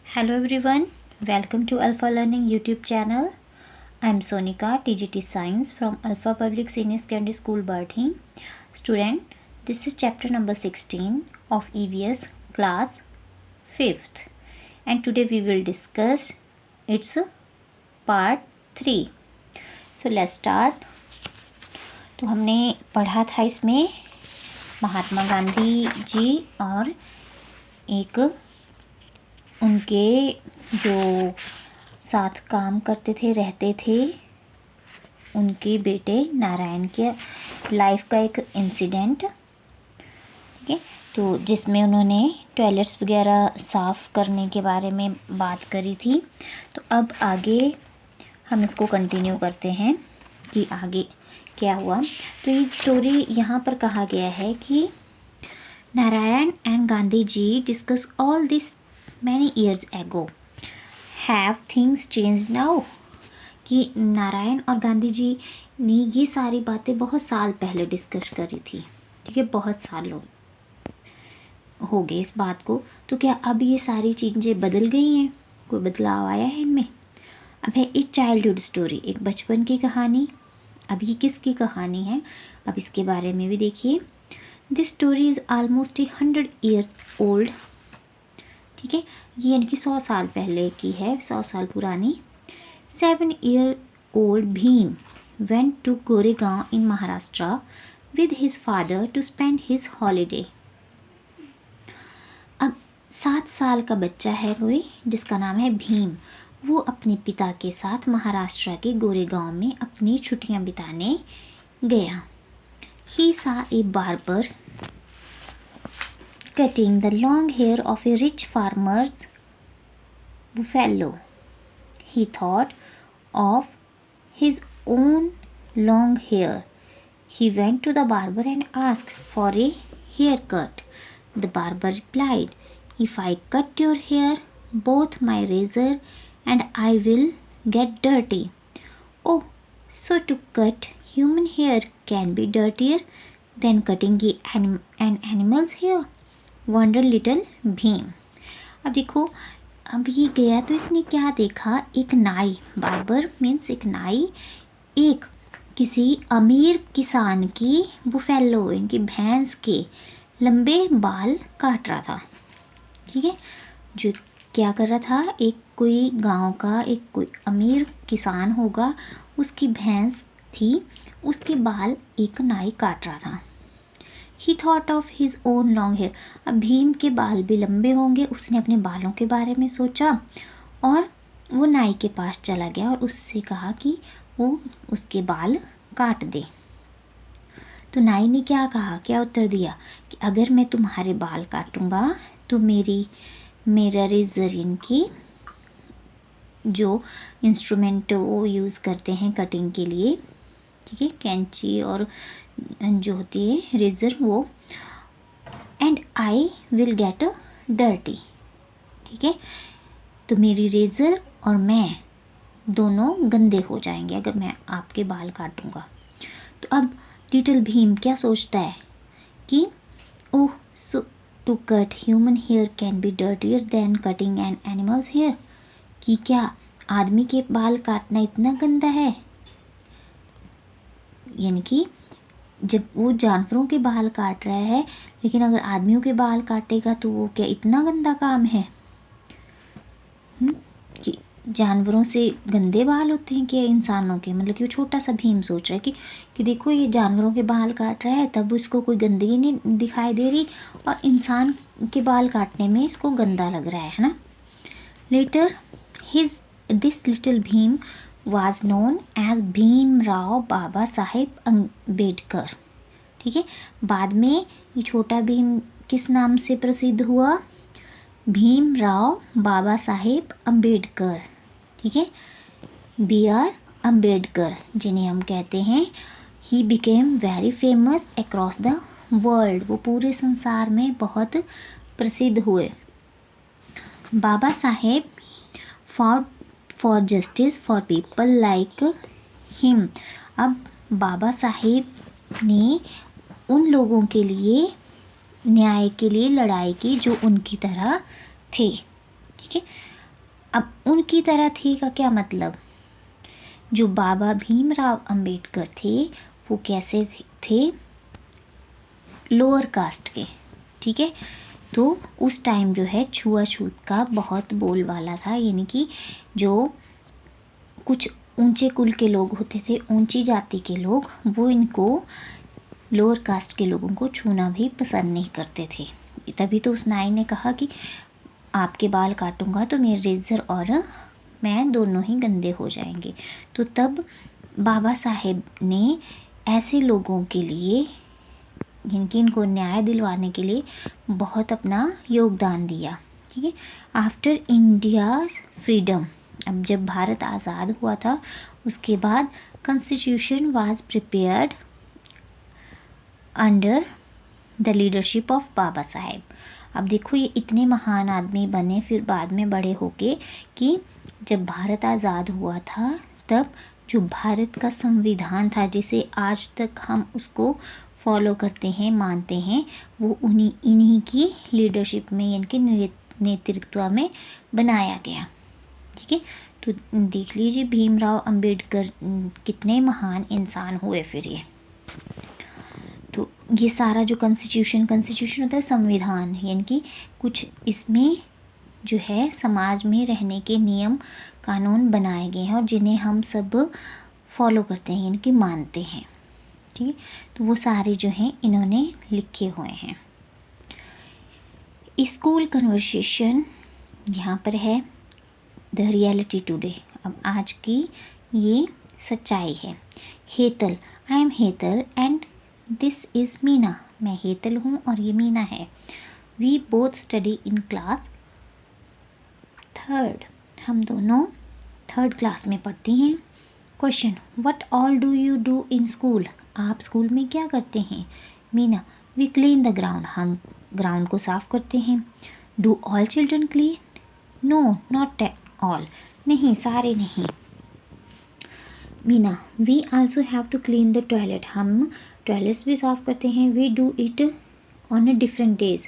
Hello everyone, welcome to Alpha Learning YouTube channel. I am Sonika, TGT Science from Alpha Public Senior Secondary School, Barthi. Student, this is chapter number 16 of EVS class 5th and today we will discuss its part 3. So let's start. तो हमने पढ़ा था इसमें महात्मा गांधी जी और एक उनके जो साथ काम करते थे रहते थे उनके बेटे नारायण के लाइफ का एक इंसिडेंट, ठीक है। तो जिसमें उन्होंने टॉयलेट्स वगैरह साफ़ करने के बारे में बात करी थी। तो अब आगे हम इसको कंटिन्यू करते हैं कि आगे क्या हुआ। तो ये स्टोरी यहाँ पर कहा गया है कि Narayan and Gandhi ji discuss all this many years ago. Have things changed now? कि नारायण और गांधी जी ने ये सारी बातें बहुत साल पहले डिस्कस करी थी, ठीक है। बहुत सालों हो गए इस बात को। तो क्या अब ये सारी चीज़ें बदल गई हैं? कोई बदलाव आया है इनमें? अब है एक चाइल्डहुड स्टोरी, एक बचपन की कहानी। अब ये किसकी कहानी है, अब इसके बारे में भी देखिए। This story is almost 100 years old, ठीक है। ये यानी कि 100 साल पहले की है, 100 साल पुरानी। 7-year-old Bhim went to Goregaon in Maharashtra with his father to spend his holiday. अब 7 साल का बच्चा है कोई जिसका नाम है भीम, वो अपने पिता के साथ महाराष्ट्र के गोरेगांव में अपनी छुट्टियां बिताने गया। ही सा ए barber cutting the long hair of a rich farmer's buffalo. He thought of his own long hair. He went to the barber and asked for a haircut. The barber replied, "If I cut your hair, both my razor and I will get dirty." "Oh, so to cut human hair can be dirtier than cutting an animal's hair?" Wonder little Bhim. अब देखो, अब ये गया तो इसने क्या देखा, एक नाई, बार्बर मीन्स एक नाई, एक किसी अमीर किसान की बुफेलो इनकी भैंस के लंबे बाल काट रहा था, ठीक है। जो क्या कर रहा था, एक कोई गांव का एक कोई अमीर किसान होगा, उसकी भैंस थी, उसके बाल एक नाई काट रहा था। He thought of his own long hair. अब भीम के बाल भी लंबे होंगे, उसने अपने बालों के बारे में सोचा और वो नाई के पास चला गया और उससे कहा कि वो उसके बाल काट दे। तो नाई ने क्या कहा, क्या उत्तर दिया कि अगर मैं तुम्हारे बाल काटूंगा तो मेरा रेजर इनकी जो इंस्ट्रूमेंट वो यूज़ करते हैं कटिंग के लिए, ठीक है, कैंची और जो होती है रेज़र, वो and I will get dirty, ठीक है। तो मेरी रेज़र और मैं दोनों गंदे हो जाएंगे अगर मैं आपके बाल काटूंगा। तो अब लिटिल भीम क्या सोचता है कि oh, so to cut human hair can be dirtier than cutting an animals hair, कि क्या आदमी के बाल काटना इतना गंदा है, यानी कि जब वो जानवरों के बाल काट रहा है, लेकिन अगर आदमियों के बाल काटेगा तो वो क्या इतना गंदा काम है कि जानवरों से गंदे बाल होते हैं क्या इंसानों के। मतलब कि वो छोटा सा भीम सोच रहा है कि देखो ये जानवरों के बाल काट रहा है तब उसको कोई गंदगी नहीं दिखाई दे रही और इंसान के बाल काटने में इसको गंदा लग रहा है ना। Later this little Bhim was known as Bhimrao Baba Saheb Ambedkar, ठीक है। बाद में ये छोटा भीम किस नाम से प्रसिद्ध हुआ, भीमराव बाबा साहेब अम्बेडकर, ठीक है, BR अम्बेडकर, जिन्हें हम कहते हैं। He became very famous across the world, वो पूरे संसार में बहुत प्रसिद्ध हुए। Baba Saheb for justice for people like him. अब बाबा साहेब ने उन लोगों के लिए न्याय के लिए लड़ाई की जो उनकी तरह थे, ठीक है। अब उनकी तरह थी का क्या मतलब, जो बाबा भीमराव अंबेडकर थे वो कैसे थे, लोअर कास्ट के, ठीक है। तो उस टाइम जो है छुआछूत का बहुत बोलबाला था, यानी कि जो कुछ ऊंचे कुल के लोग होते थे, ऊंची जाति के लोग, वो इनको लोअर कास्ट के लोगों को छूना भी पसंद नहीं करते थे। तभी तो उस नाई ने कहा कि आपके बाल काटूंगा तो मेरे रेजर और मैं दोनों ही गंदे हो जाएंगे। तो तब बाबा साहेब ने ऐसे लोगों के लिए, जिनकी इनको न्याय दिलवाने के लिए बहुत अपना योगदान दिया, ठीक है। आफ्टर इंडिया फ्रीडम, अब जब भारत आज़ाद हुआ था उसके बाद constitution was prepared under the leadership of Baba Saheb. अब देखो ये इतने महान आदमी बने फिर बाद में बड़े होके कि जब भारत आज़ाद हुआ था तब जो भारत का संविधान था, जिसे आज तक हम उसको फॉलो करते हैं, मानते हैं, वो इन्हीं की लीडरशिप में, इनके नेतृत्व में बनाया गया, ठीक है। तो देख लीजिए भीमराव अंबेडकर कितने महान इंसान हुए फिर ये। तो ये सारा जो कॉन्स्टिट्यूशन होता है संविधान, यानी कि कुछ इसमें जो है समाज में रहने के नियम कानून बनाए गए हैं और जिन्हें हम सब फॉलो करते हैं, यानी कि मानते हैं, ठीक है। तो वो सारे जो हैं इन्होंने लिखे हुए हैं। स्कूल कन्वर्सेशन यहाँ पर है द रियलिटी टुडे, अब आज की ये सच्चाई है। Hetal, I am Hetal and this is Meena, मैं हेतल हूँ और ये मीना है। We both study in class third, हम दोनों थर्ड क्लास में पढ़ती हैं। Question, what all do you do in school, आप स्कूल में क्या करते हैं। Meena, we clean the ground, हम ग्राउंड को साफ करते हैं। Do all children clean, no not all, नहीं सारे नहीं। Meena, we also have to clean the toilet, हम टॉयलेट्स भी साफ़ करते हैं। We do it on a different days,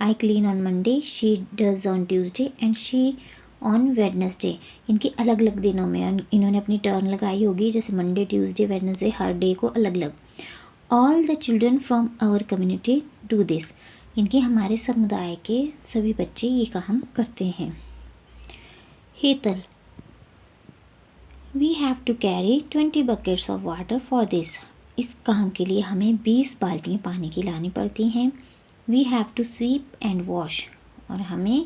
I clean on Monday, she does on Tuesday and she on Wednesday, इनकी अलग अलग दिनों में इन्होंने अपनी टर्न लगाई होगी, जैसे मंडे ट्यूसडे वेडनेसडे, हर डे को अलग अलग। All the children from our community do this, इनके हमारे समुदाय के सभी बच्चे ये काम करते हैं। Hetal, we have to carry 20 buckets of water for this, इस काम के लिए हमें 20 बाल्टियाँ पानी की लानी पड़ती हैं। We have to sweep and wash, और हमें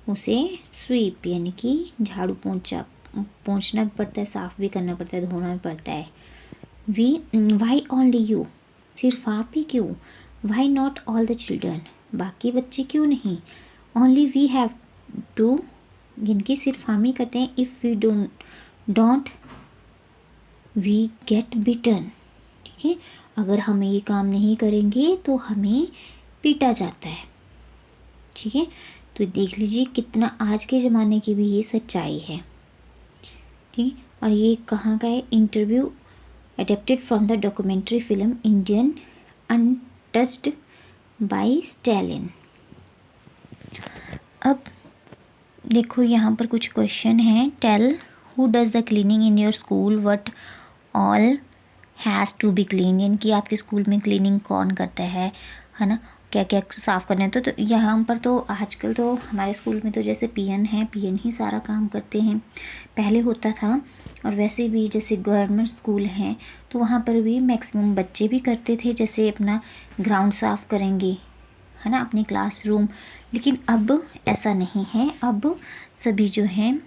उसे स्वीप यानी कि झाड़ू पोंछना भी पड़ता है, साफ़ भी करना पड़ता है, धोना भी पड़ता है। वाई ओनली यू, सिर्फ आप ही क्यों। Why not all the children, बाकी बच्चे क्यों नहीं। ओनली वी हैव टू, जिनकी सिर्फ हम ही करते हैं। If we don't we get beaten, ठीक है, अगर हम ये काम नहीं करेंगे तो हमें पीटा जाता है, ठीक है। तो देख लीजिए कितना आज के ज़माने की भी ये सच्चाई है, ठीक। और ये कहाँ का है, interview adapted from the documentary film Indian untouched by Stalin. अब देखो यहाँ पर कुछ क्वेश्चन हैं। Tell who does the cleaning in your school, what all has to be clean, यानी कि आपके स्कूल में क्लीनिंग कौन करता है ना, क्या क्या साफ़ करना है। तो यहाँ पर तो आजकल तो हमारे स्कूल में तो जैसे पीएन है, पीएन ही सारा काम करते हैं, पहले होता था। और वैसे भी जैसे गवर्नमेंट स्कूल हैं तो वहाँ पर भी मैक्सिमम बच्चे भी करते थे, जैसे अपना ग्राउंड साफ़ करेंगे, है ना, अपनी क्लासरूम। लेकिन अब ऐसा नहीं है, अब सभी जो हैं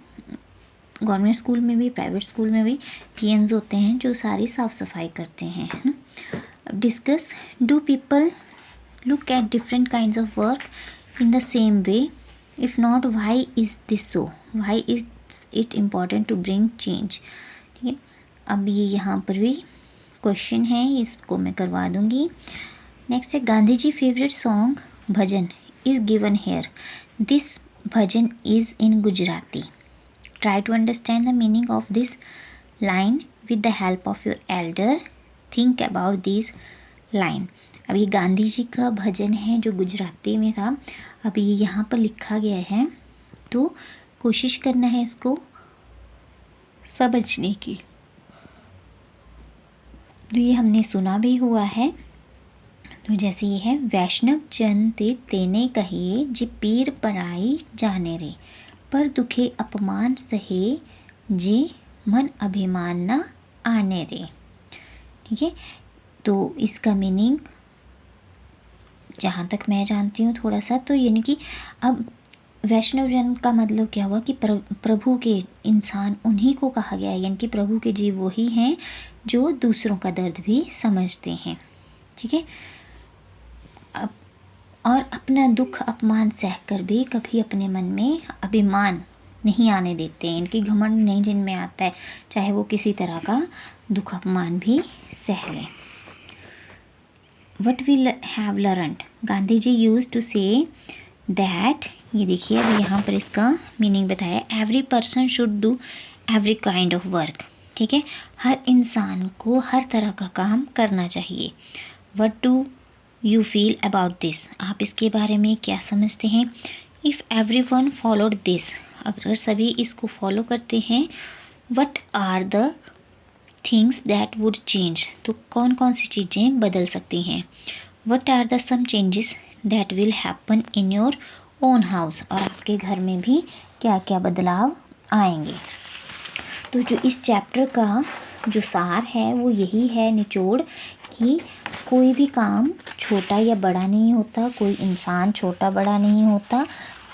गवर्नमेंट स्कूल में भी प्राइवेट स्कूल में भी पीएन्स होते हैं जो सारी साफ़ सफाई करते हैं, है ना। अब discuss, do people look at different kinds of work in the same way, if not why is this so, why is it important to bring change, ठीक है। अब ये यहाँ पर भी क्वेश्चन है, इसको मैं करवा दूँगी। नेक्स्ट है, Gandhi ji favourite song bhajan is given here, this bhajan is in Gujarati, try to understand the meaning of this line with the help of your elder, think about this line. अब ये गांधी जी का भजन है जो गुजराती में था, अब ये यहाँ पर लिखा गया है, तो कोशिश करना है इसको समझने की। तो ये हमने सुना भी हुआ है। तो जैसे ये है, वैष्णव जन ते तेने कहिए जे पीर पराई जाने रे, पर दुखे अपमान सहे जे मन अभिमान न आने रे। ठीक है, तो इसका मीनिंग जहाँ तक मैं जानती हूँ थोड़ा सा, तो यानी कि अब वैष्णव जन का मतलब क्या हुआ कि प्रभु के इंसान उन्हीं को कहा गया है, यानी कि प्रभु के जीव वही हैं जो दूसरों का दर्द भी समझते हैं। ठीक है, और अपना दुख अपमान सहकर भी कभी अपने मन में अभिमान नहीं आने देते हैं, इनकी घमंड नहीं जिनमें आता है, चाहे वो किसी तरह का दुख अपमान भी सह लें। What we have learned, Gandhi ji use to say that, ये देखिए अब यहाँ पर इसका मीनिंग बताया, every person should do every kind of work. ठीक है, हर इंसान को हर तरह का काम करना चाहिए। What do you feel about this, आप इसके बारे में क्या समझते हैं? If every one followed this, अगर सभी इसको फॉलो करते हैं, what are the things that would change, तो कौन कौन सी चीज़ें बदल सकती हैं? What are the some changes that will happen in your own house, और आपके घर में भी क्या क्या बदलाव आएंगे। तो जो इस चैप्टर का जो सार है वो यही है, निचोड़, कि कोई भी काम छोटा या बड़ा नहीं होता, कोई इंसान छोटा बड़ा नहीं होता,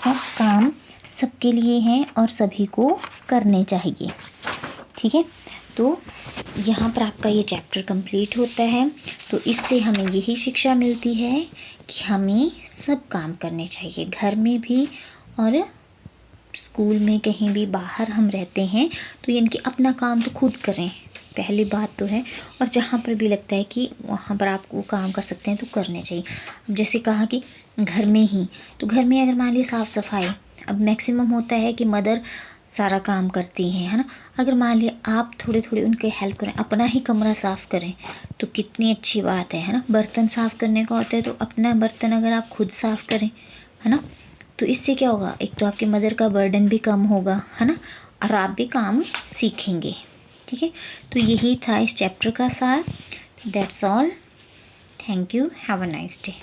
सब काम सबके लिए हैं और सभी को करने चाहिए। ठीक है, तो यहाँ पर आपका ये चैप्टर कंप्लीट होता है। तो इससे हमें यही शिक्षा मिलती है कि हमें सब काम करने चाहिए, घर में भी और स्कूल में, कहीं भी बाहर हम रहते हैं तो यानी कि अपना काम तो खुद करें, पहली बात तो है। और जहाँ पर भी लगता है कि वहाँ पर आप वो काम कर सकते हैं तो करने चाहिए। अब जैसे कहा कि घर में ही, तो घर में अगर मान लीजिए साफ़ सफाई, अब मैक्सिमम होता है कि मदर सारा काम करती हैं, है ना। अगर मान लिया आप थोड़े थोड़े उनके हेल्प करें, अपना ही कमरा साफ़ करें तो कितनी अच्छी बात है ना। बर्तन साफ़ करने का होता है तो अपना बर्तन अगर आप खुद साफ़ करें, है ना, तो इससे क्या होगा, एक तो आपकी मदर का बर्डन भी कम होगा, है ना, और आप भी काम सीखेंगे। ठीक है, तो यही था इस चैप्टर का सार। That's all, thank you, have a nice day.